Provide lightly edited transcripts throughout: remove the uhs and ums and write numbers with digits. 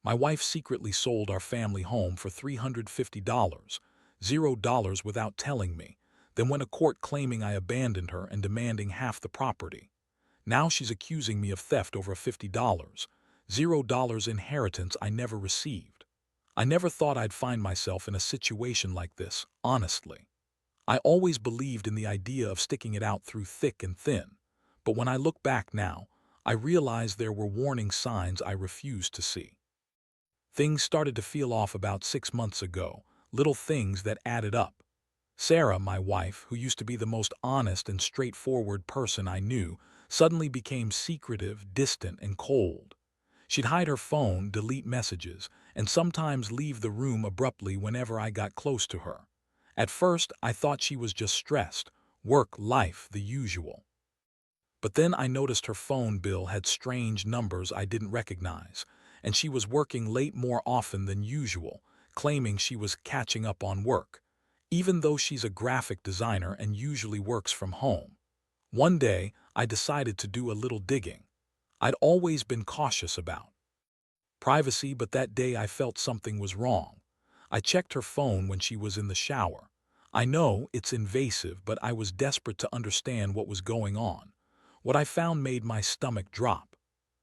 My wife secretly sold our family home for $350, $0 without telling me, then went to court claiming I abandoned her and demanding half the property. Now she's accusing me of theft over a $50, $0 inheritance I never received. I never thought I'd find myself in a situation like this, honestly. I always believed in the idea of sticking it out through thick and thin, but when I look back now, I realize there were warning signs I refused to see. Things started to feel off about 6 months ago, little things that added up. Sarah, my wife, who used to be the most honest and straightforward person I knew, suddenly became secretive, distant, and cold. She'd hide her phone, delete messages, and sometimes leave the room abruptly whenever I got close to her. At first, I thought she was just stressed, work, life, the usual. But then I noticed her phone bill had strange numbers I didn't recognize, and she was working late more often than usual, claiming she was catching up on work, even though she's a graphic designer and usually works from home. One day, I decided to do a little digging. I'd always been cautious about privacy, but that day I felt something was wrong. I checked her phone when she was in the shower. I know it's invasive, but I was desperate to understand what was going on. What I found made my stomach drop.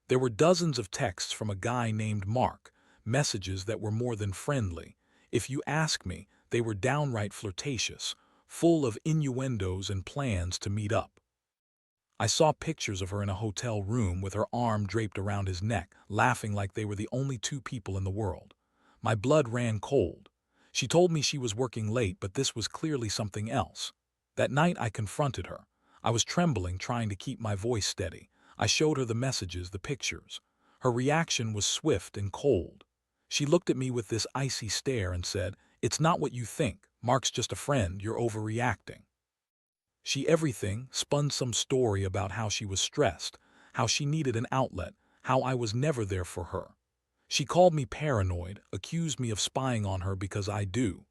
There were dozens of texts from a guy named Mark, messages that were more than friendly. If you ask me, they were downright flirtatious, full of innuendos and plans to meet up. I saw pictures of her in a hotel room with her arm draped around his neck, laughing like they were the only two people in the world. My blood ran cold. She told me she was working late, but this was clearly something else. That night I confronted her. I was trembling, trying to keep my voice steady. I showed her the messages, the pictures. Her reaction was swift and cold. She looked at me with this icy stare and said, "It's not what you think. Mark's just a friend. You're overreacting." She everything spun some story about how she was stressed, how she needed an outlet, how I was never there for her. She called me paranoid, accused me of spying on her because I do.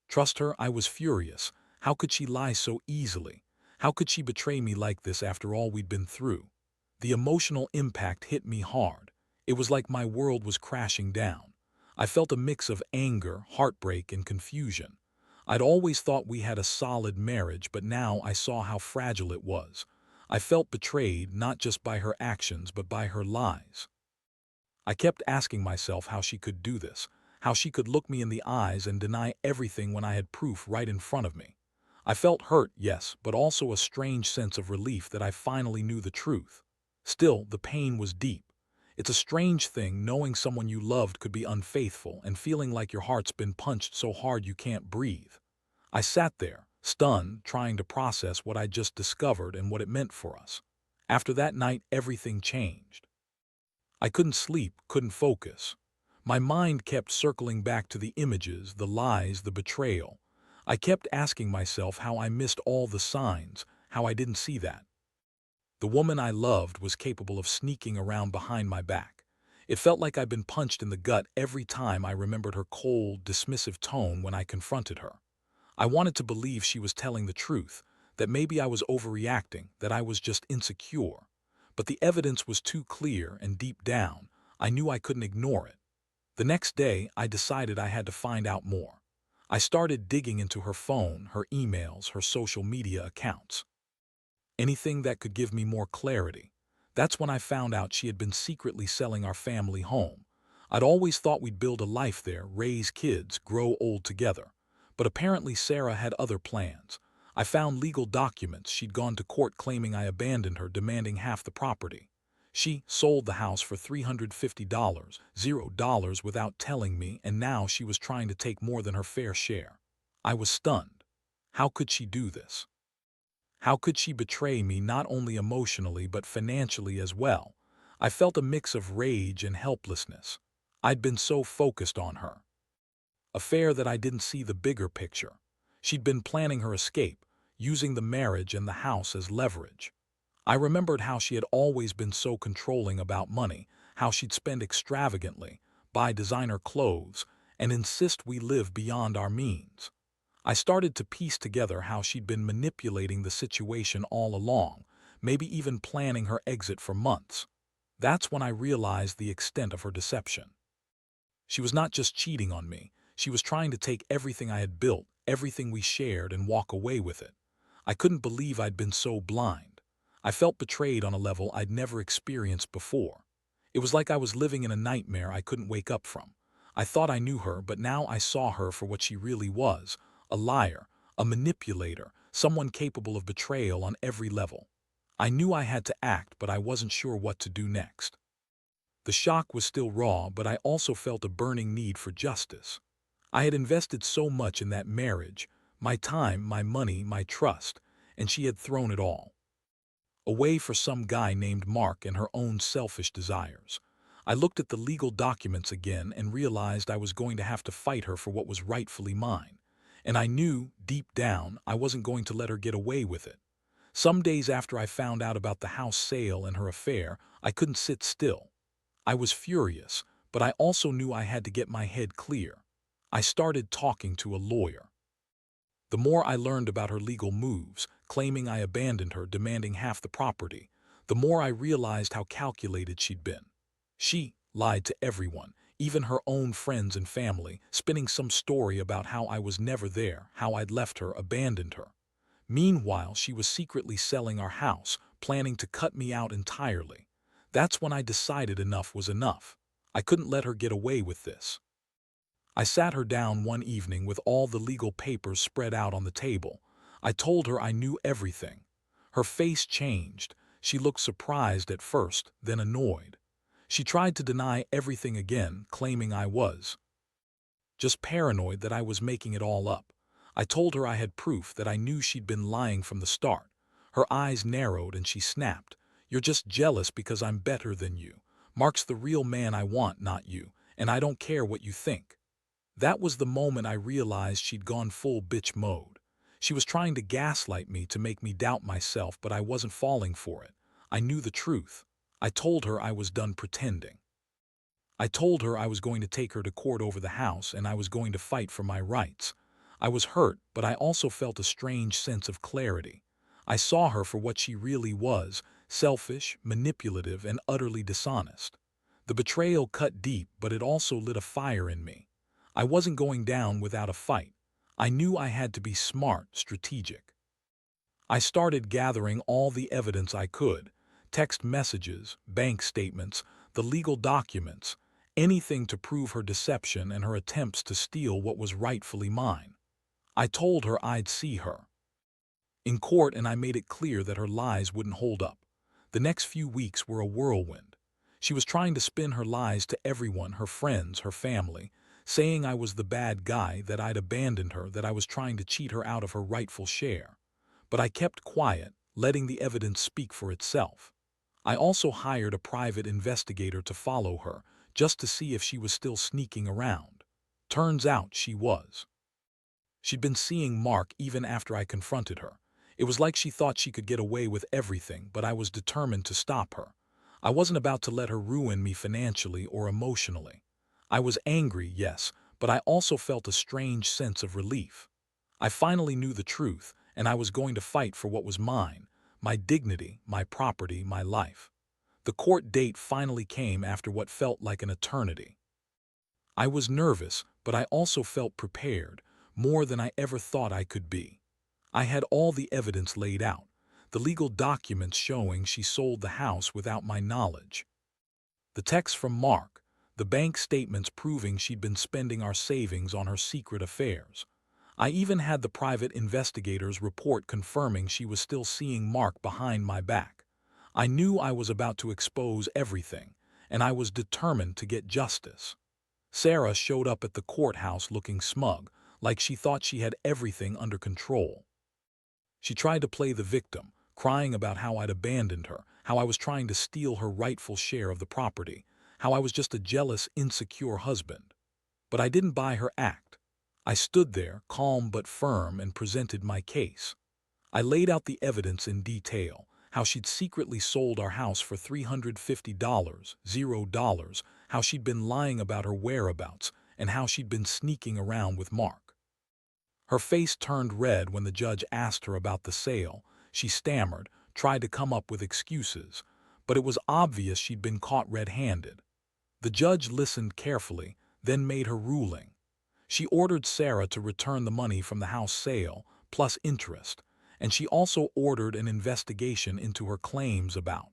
Trust her, I was furious. How could she lie so easily? How could she betray me like this after all we'd been through? The emotional impact hit me hard. It was like my world was crashing down. I felt a mix of anger, heartbreak, and confusion. I'd always thought we had a solid marriage, but now I saw how fragile it was. I felt betrayed, not just by her actions, but by her lies. I kept asking myself how she could do this, how she could look me in the eyes and deny everything when I had proof right in front of me. I felt hurt, yes, but also a strange sense of relief that I finally knew the truth. Still, the pain was deep. It's a strange thing knowing someone you loved could be unfaithful and feeling like your heart's been punched so hard you can't breathe. I sat there, stunned, trying to process what I just discovered and what it meant for us. After that night, everything changed. I couldn't sleep, couldn't focus. My mind kept circling back to the images, the lies, the betrayal. I kept asking myself how I missed all the signs, how I didn't see that. The woman I loved was capable of sneaking around behind my back. It felt like I'd been punched in the gut every time I remembered her cold, dismissive tone when I confronted her. I wanted to believe she was telling the truth, that maybe I was overreacting, that I was just insecure. But the evidence was too clear, and deep down, I knew I couldn't ignore it. The next day, I decided I had to find out more. I started digging into her phone, her emails, her social media accounts. Anything that could give me more clarity. That's when I found out she had been secretly selling our family home. I'd always thought we'd build a life there, raise kids, grow old together. But apparently Sarah had other plans. I found legal documents. She'd gone to court claiming I abandoned her, demanding half the property. She sold the house for $350, $0 without telling me, and now she was trying to take more than her fair share. I was stunned. How could she do this? How could she betray me not only emotionally but financially as well? I felt a mix of rage and helplessness. I'd been so focused on her affair that I didn't see the bigger picture. She'd been planning her escape, using the marriage and the house as leverage. I remembered how she had always been so controlling about money, how she'd spend extravagantly, buy designer clothes, and insist we live beyond our means. I started to piece together how she'd been manipulating the situation all along, maybe even planning her exit for months. That's when I realized the extent of her deception. She was not just cheating on me. She was trying to take everything I had built, everything we shared, and walk away with it. I couldn't believe I'd been so blind. I felt betrayed on a level I'd never experienced before. It was like I was living in a nightmare I couldn't wake up from. I thought I knew her, but now I saw her for what she really was: a liar, a manipulator, someone capable of betrayal on every level. I knew I had to act, but I wasn't sure what to do next. The shock was still raw, but I also felt a burning need for justice. I had invested so much in that marriage, my time, my money, my trust, and she had thrown it all away for some guy named Mark and her own selfish desires. I looked at the legal documents again and realized I was going to have to fight her for what was rightfully mine. And I knew, deep down, I wasn't going to let her get away with it. Some days after I found out about the house sale and her affair, I couldn't sit still. I was furious, but I also knew I had to get my head clear. I started talking to a lawyer. The more I learned about her legal moves, claiming I abandoned her, demanding half the property, the more I realized how calculated she'd been. She lied to everyone, even her own friends and family, spinning some story about how I was never there, how I'd left her, abandoned her. Meanwhile, she was secretly selling our house, planning to cut me out entirely. That's when I decided enough was enough. I couldn't let her get away with this. I sat her down one evening with all the legal papers spread out on the table. I told her I knew everything. Her face changed. She looked surprised at first, then annoyed. She tried to deny everything again, claiming I was just paranoid, that I was making it all up. I told her I had proof, that I knew she'd been lying from the start. Her eyes narrowed and she snapped, "You're just jealous because I'm better than you. Mark's the real man I want, not you, and I don't care what you think." That was the moment I realized she'd gone full bitch mode. She was trying to gaslight me, to make me doubt myself, but I wasn't falling for it. I knew the truth. I told her I was done pretending. I told her I was going to take her to court over the house, and I was going to fight for my rights. I was hurt, but I also felt a strange sense of clarity. I saw her for what she really was: selfish, manipulative, and utterly dishonest. The betrayal cut deep, but it also lit a fire in me. I wasn't going down without a fight. I knew I had to be smart, strategic. I started gathering all the evidence I could: text messages, bank statements, the legal documents, anything to prove her deception and her attempts to steal what was rightfully mine. I told her I'd see her in court, and I made it clear that her lies wouldn't hold up. The next few weeks were a whirlwind. She was trying to spin her lies to everyone, her friends, her family, saying I was the bad guy, that I'd abandoned her, that I was trying to cheat her out of her rightful share. But I kept quiet, letting the evidence speak for itself. I also hired a private investigator to follow her, just to see if she was still sneaking around. Turns out she was. She'd been seeing Mark even after I confronted her. It was like she thought she could get away with everything, but I was determined to stop her. I wasn't about to let her ruin me financially or emotionally. I was angry, yes, but I also felt a strange sense of relief. I finally knew the truth, and I was going to fight for what was mine: my dignity, my property, my life. The court date finally came after what felt like an eternity. I was nervous, but I also felt prepared, more than I ever thought I could be. I had all the evidence laid out: the legal documents showing she sold the house without my knowledge, the texts from Mark, the bank statements proving she'd been spending our savings on her secret affairs. I even had the private investigator's report confirming she was still seeing Mark behind my back. I knew I was about to expose everything, and I was determined to get justice. Sarah showed up at the courthouse looking smug, like she thought she had everything under control. She tried to play the victim, crying about how I'd abandoned her, how I was trying to steal her rightful share of the property, how I was just a jealous, insecure husband. But I didn't buy her act. I stood there, calm but firm, and presented my case. I laid out the evidence in detail: how she'd secretly sold our house for $350, $0, how she'd been lying about her whereabouts, and how she'd been sneaking around with Mark. Her face turned red when the judge asked her about the sale. She stammered, tried to come up with excuses, but it was obvious she'd been caught red-handed. The judge listened carefully, then made her ruling. She ordered Sarah to return the money from the house sale, plus interest, and she also ordered an investigation into her claims about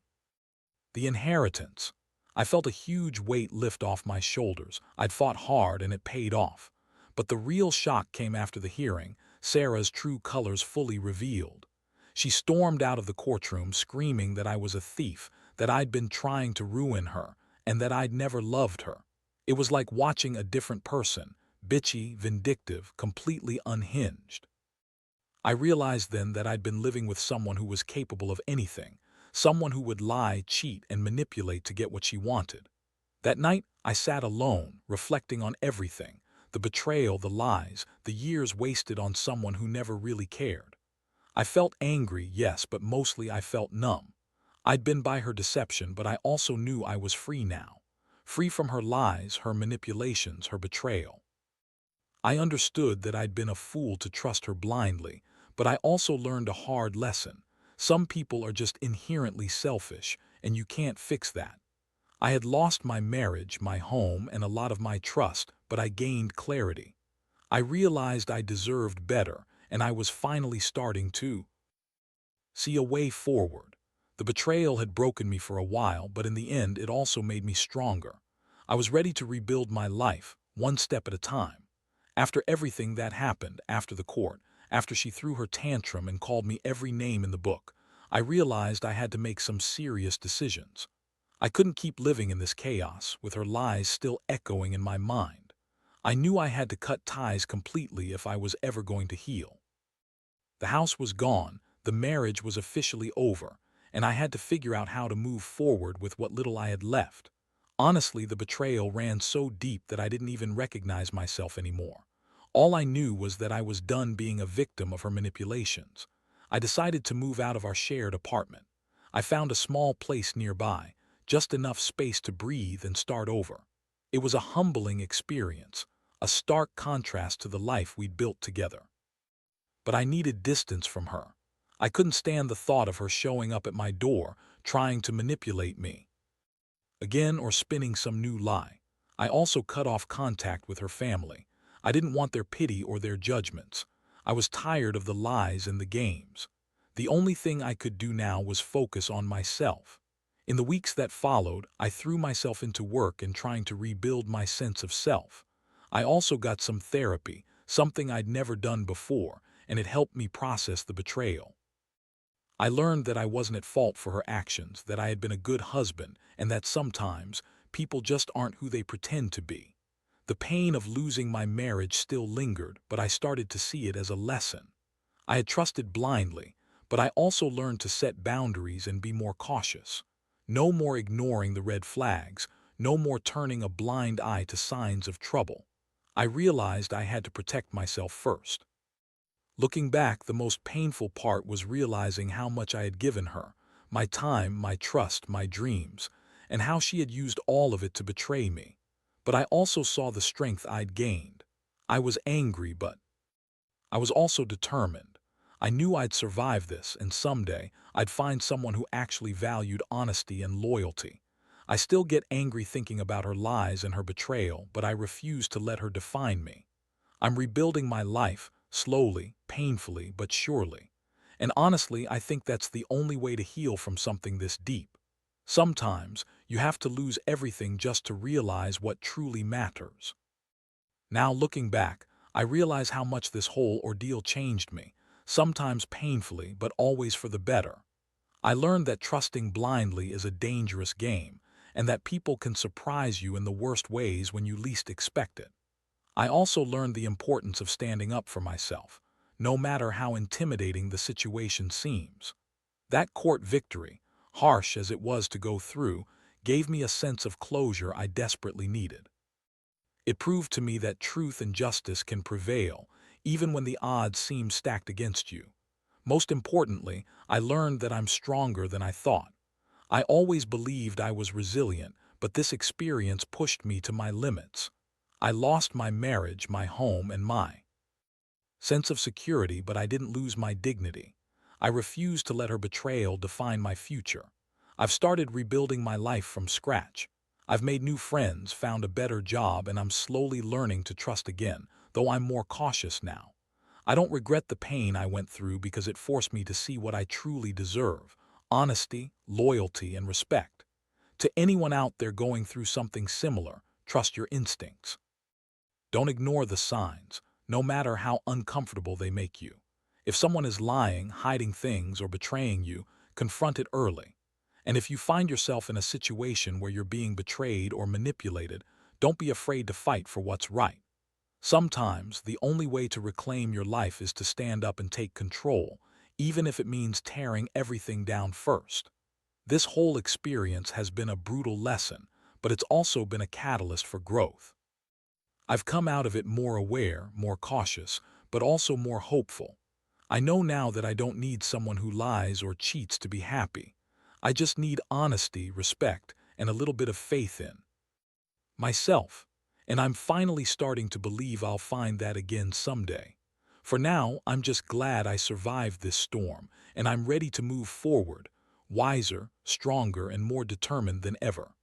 the inheritance. I felt a huge weight lift off my shoulders. I'd fought hard and it paid off. But the real shock came after the hearing, Sarah's true colors fully revealed. She stormed out of the courtroom screaming that I was a thief, that I'd been trying to ruin her, and that I'd never loved her. It was like watching a different person, bitchy, vindictive, completely unhinged. I realized then that I'd been living with someone who was capable of anything, someone who would lie, cheat, and manipulate to get what she wanted. That night, I sat alone, reflecting on everything, the betrayal, the lies, the years wasted on someone who never really cared. I felt angry, yes, but mostly I felt numb. I'd been by her deception, but I also knew I was free now. Free from her lies, her manipulations, her betrayal. I understood that I'd been a fool to trust her blindly, but I also learned a hard lesson. Some people are just inherently selfish, and you can't fix that. I had lost my marriage, my home, and a lot of my trust, but I gained clarity. I realized I deserved better, and I was finally starting to see a way forward. The betrayal had broken me for a while, but in the end it also made me stronger. I was ready to rebuild my life, one step at a time. After everything that happened, after the court, after she threw her tantrum and called me every name in the book, I realized I had to make some serious decisions. I couldn't keep living in this chaos, with her lies still echoing in my mind. I knew I had to cut ties completely if I was ever going to heal. The house was gone, the marriage was officially over, and I had to figure out how to move forward with what little I had left. Honestly, the betrayal ran so deep that I didn't even recognize myself anymore. All I knew was that I was done being a victim of her manipulations. I decided to move out of our shared apartment. I found a small place nearby, just enough space to breathe and start over. It was a humbling experience, a stark contrast to the life we'd built together. But I needed distance from her. I couldn't stand the thought of her showing up at my door, trying to manipulate me again or spinning some new lie. I also cut off contact with her family. I didn't want their pity or their judgments. I was tired of the lies and the games. The only thing I could do now was focus on myself. In the weeks that followed, I threw myself into work and trying to rebuild my sense of self. I also got some therapy, something I'd never done before, and it helped me process the betrayal. I learned that I wasn't at fault for her actions, that I had been a good husband, and that sometimes people just aren't who they pretend to be. The pain of losing my marriage still lingered, but I started to see it as a lesson. I had trusted blindly, but I also learned to set boundaries and be more cautious. No more ignoring the red flags, no more turning a blind eye to signs of trouble. I realized I had to protect myself first. Looking back, the most painful part was realizing how much I had given her, my time, my trust, my dreams, and how she had used all of it to betray me. But I also saw the strength I'd gained. I was angry, but I was also determined. I knew I'd survive this, and someday I'd find someone who actually valued honesty and loyalty. I still get angry thinking about her lies and her betrayal, but I refuse to let her define me. I'm rebuilding my life, slowly, painfully, but surely. And honestly, I think that's the only way to heal from something this deep. Sometimes, you have to lose everything just to realize what truly matters. Now looking back, I realize how much this whole ordeal changed me, sometimes painfully, but always for the better. I learned that trusting blindly is a dangerous game, and that people can surprise you in the worst ways when you least expect it. I also learned the importance of standing up for myself, no matter how intimidating the situation seems. That court victory, harsh as it was to go through, gave me a sense of closure I desperately needed. It proved to me that truth and justice can prevail, even when the odds seem stacked against you. Most importantly, I learned that I'm stronger than I thought. I always believed I was resilient, but this experience pushed me to my limits. I lost my marriage, my home, and my sense of security, but I didn't lose my dignity. I refused to let her betrayal define my future. I've started rebuilding my life from scratch. I've made new friends, found a better job, and I'm slowly learning to trust again, though I'm more cautious now. I don't regret the pain I went through because it forced me to see what I truly deserve: honesty, loyalty, and respect. To anyone out there going through something similar, trust your instincts. Don't ignore the signs, no matter how uncomfortable they make you. If someone is lying, hiding things, or betraying you, confront it early. And if you find yourself in a situation where you're being betrayed or manipulated, don't be afraid to fight for what's right. Sometimes, the only way to reclaim your life is to stand up and take control, even if it means tearing everything down first. This whole experience has been a brutal lesson, but it's also been a catalyst for growth. I've come out of it more aware, more cautious, but also more hopeful. I know now that I don't need someone who lies or cheats to be happy. I just need honesty, respect, and a little bit of faith in myself. And I'm finally starting to believe I'll find that again someday. For now, I'm just glad I survived this storm, and I'm ready to move forward, wiser, stronger, and more determined than ever.